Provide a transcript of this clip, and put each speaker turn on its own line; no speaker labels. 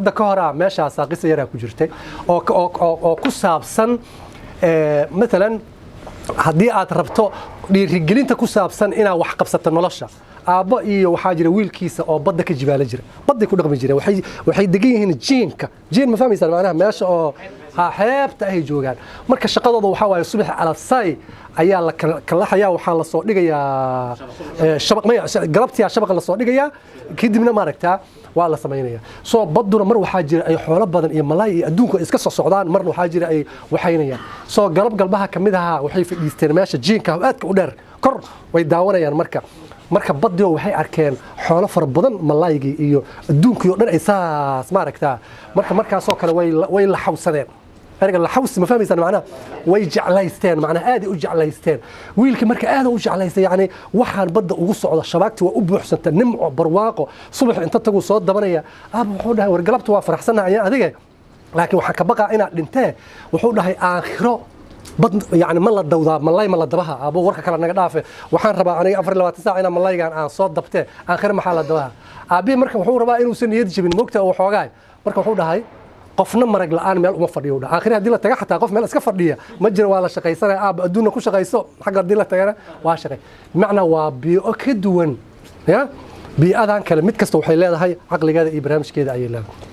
كهرة ماشى ساقيس يرى كجرتة أو كسابسن مثلا هدي أتربطه للرجالين تكسابسن إنا وحقبسة النلاشة أبا إيه وحاجة ويل كيسة أو بدك الجبال جرا بدك كل رقم جرا وحي دقيه هنا جين ما فهم يسمع معناها ماشى أو حاب تأهي جوجان مركز شقة ضو حوالي الصبح على الصاي أيام كلا حياة وحال الصوت لقيا شبق ما قربت يا شبق الصوت لقيا كيد من ماركتها waa la sameeynaya soo baduna mar waxa jira ay xoolo badan iyo malaay adduunka iska soo socdaan marna waxa jira ay waxaynayaan soo galbaha kamid aha waxay fadhiisteen meesha jiinka aadka u dheer kor way daawanayaan marka badiyo waxay arkeen xoolo far badan malaaygi iyo adduunka oo dhan ay saas maaragtaa markaas oo kale way la xawsadeen erga la xaws ma fahmaysan macna way jeclaysteen macna aad u jeclaysteen wiilka marka aad u jeclaystay yani waxaan badda ugu socdo shabaagti waa u buuxsanta nimco barwaaqo subax inta tagu soo dabanaya wuxuu dhahay war galabtu waa faraxsanahay adiga laakiin waxa ka baqaa inaad dhintee wuxuu dhahay aakhiro bad yani ma la dawdaa malay ma la dabaha abo warka kala naga dhaafe waxaan rabaa aniga 24 saac ina malaygan aan soo dabtee aakhiro maxaa la dabaha abi marka wuxuu rabaa inuu san niyad jabin moogta oo xoogaay marka wuxuu dhahay qofna marag la'aan meel uma fadhiyo aakhir hadii la taga xataa qof meel iska fadhiya ma jiro waa la shaqaysanay adduunka ku shaqayso xagga hadii la tagana waa shaqay macna waa biyo ka duwan ya biyadan kale mid kasta waxay leedahay aqligeeda iyo barnaamijkeeda ay leedahay